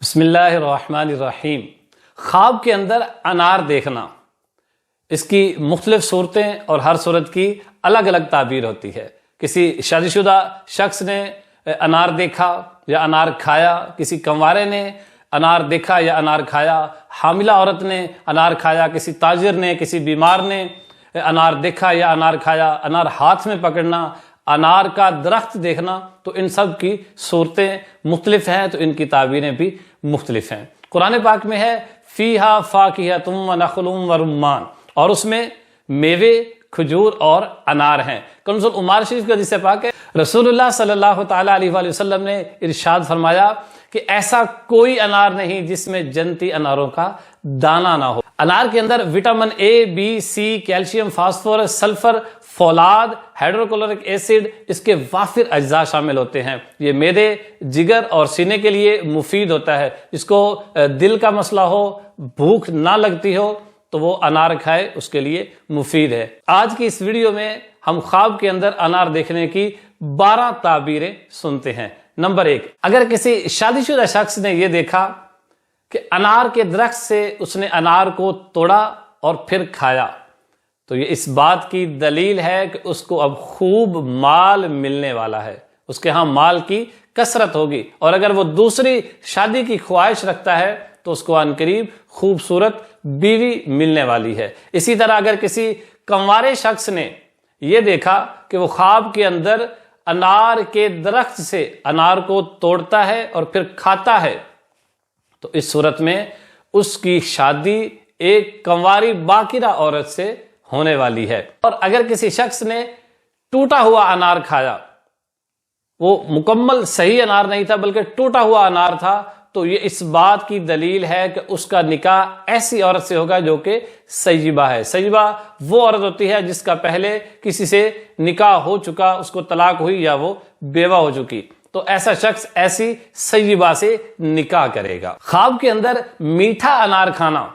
بسم اللہ الرحمن الرحیم۔ خواب کے اندر انار دیکھنا، اس کی مختلف صورتیں اور ہر صورت کی الگ الگ تعبیر ہوتی ہے۔ کسی شادی شدہ شخص نے انار دیکھا یا انار کھایا، کسی کنوارے نے انار دیکھا یا انار کھایا، حاملہ عورت نے انار کھایا، کسی تاجر نے، کسی بیمار نے انار دیکھا یا انار کھایا، انار ہاتھ میں پکڑنا، انار کا درخت دیکھنا، تو ان سب کی صورتیں مختلف ہیں، تو ان کی تعبیریں بھی مختلف ہیں۔ قرآن پاک میں ہے فیہا فاکہۃ ونخل ورمان، اور اس میں میوے، کھجور اور انار ہیں۔ کنز العمار شریف کا حدیث پاک ہے، رسول اللہ صلی اللہ تعالی علیہ وآلہ وسلم نے ارشاد فرمایا کہ ایسا کوئی انار نہیں جس میں جنتی اناروں کا دانہ نہ ہو۔ انار کے اندر vitamin A, B, C, calcium, phosphorus, sulphur, فولاد، ہائیڈروکلورک ایسڈ، اس کے وافر اجزاء شامل ہوتے ہیں۔ یہ معدے، جگر اور سینے کے لیے مفید ہوتا ہے۔ جس کو دل کا مسئلہ ہو، بھوک نہ لگتی ہو، تو وہ انار کھائے، اس کے لیے مفید ہے۔ آج کی اس ویڈیو میں ہم خواب کے اندر انار دیکھنے کی 12 تعبیریں سنتے ہیں۔ نمبر 1، اگر کسی شادی شدہ شخص نے یہ دیکھا کہ انار کے درخت سے اس نے انار کو توڑا اور پھر کھایا، تو یہ اس بات کی دلیل ہے کہ اس کو اب خوب مال ملنے والا ہے، اس کے ہاں مال کی کثرت ہوگی، اور اگر وہ دوسری شادی کی خواہش رکھتا ہے تو اس کو عنقریب خوبصورت بیوی ملنے والی ہے۔ اسی طرح اگر کسی کنوارے شخص نے یہ دیکھا کہ وہ خواب کے اندر انار کے درخت سے انار کو توڑتا ہے اور پھر کھاتا ہے، تو اس صورت میں اس کی شادی ایک کنواری باکرہ عورت سے ہونے والی ہے۔ اور اگر کسی شخص نے ٹوٹا ہوا انار کھایا، وہ مکمل صحیح انار نہیں تھا بلکہ ٹوٹا ہوا انار تھا، تو یہ اس بات کی دلیل ہے کہ اس کا نکاح ایسی عورت سے ہوگا جو کہ سیبہ ہے۔ سیبہ وہ عورت ہوتی ہے جس کا پہلے کسی سے نکاح ہو چکا، اس کو طلاق ہوئی یا وہ بیوہ ہو چکی، تو ایسا شخص ایسی سیبہ سے نکاح کرے گا۔ خواب کے اندر میٹھا انار کھانا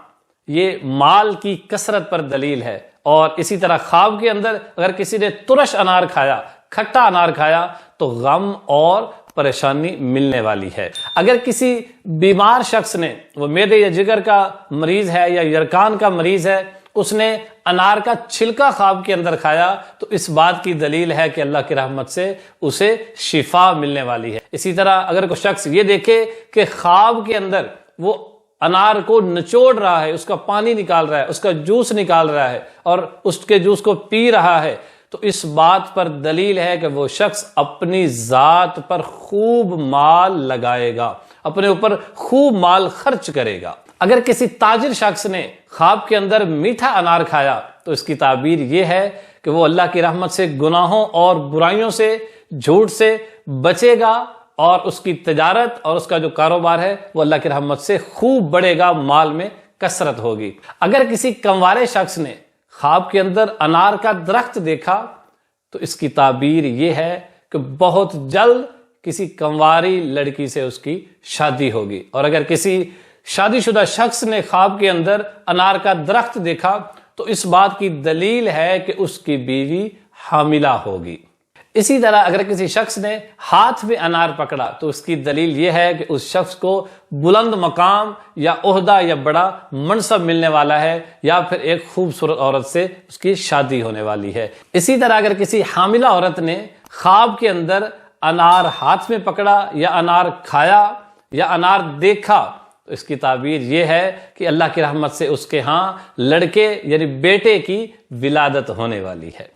یہ مال کی کثرت پر دلیل ہے، اور اسی طرح خواب کے اندر اگر کسی نے ترش انار کھایا، کھٹا انار کھایا، تو غم اور پریشانی ملنے والی ہے۔ اگر کسی بیمار شخص نے، وہ معدے یا جگر کا مریض ہے یا یرکان کا مریض ہے، اس نے انار کا چھلکا خواب کے اندر کھایا، تو اس بات کی دلیل ہے کہ اللہ کی رحمت سے اسے شفا ملنے والی ہے۔ اسی طرح اگر کوئی شخص یہ دیکھے کہ خواب کے اندر وہ انار کو نچوڑ رہا ہے، اس کا پانی نکال رہا ہے، اس کا جوس نکال رہا ہے اور اس کے جوس کو پی رہا ہے، تو اس بات پر دلیل ہے کہ وہ شخص اپنی ذات پر خوب مال لگائے گا، اپنے اوپر خوب مال خرچ کرے گا۔ اگر کسی تاجر شخص نے خواب کے اندر میٹھا انار کھایا، تو اس کی تعبیر یہ ہے کہ وہ اللہ کی رحمت سے گناہوں اور برائیوں سے، جھوٹ سے بچے گا، اور اس کی تجارت اور اس کا جو کاروبار ہے وہ اللہ کی رحمت سے خوب بڑھے گا، مال میں کثرت ہوگی۔ اگر کسی کنوارے شخص نے خواب کے اندر انار کا درخت دیکھا، تو اس کی تعبیر یہ ہے کہ بہت جلد کسی کنواری لڑکی سے اس کی شادی ہوگی۔ اور اگر کسی شادی شدہ شخص نے خواب کے اندر انار کا درخت دیکھا، تو اس بات کی دلیل ہے کہ اس کی بیوی حاملہ ہوگی۔ اسی طرح اگر کسی شخص نے ہاتھ میں انار پکڑا، تو اس کی دلیل یہ ہے کہ اس شخص کو بلند مقام یا عہدہ یا بڑا منصب ملنے والا ہے، یا پھر ایک خوبصورت عورت سے اس کی شادی ہونے والی ہے۔ اسی طرح اگر کسی حاملہ عورت نے خواب کے اندر انار ہاتھ میں پکڑا یا انار کھایا یا انار دیکھا، تو اس کی تعبیر یہ ہے کہ اللہ کی رحمت سے اس کے ہاں لڑکے یعنی بیٹے کی ولادت ہونے والی ہے۔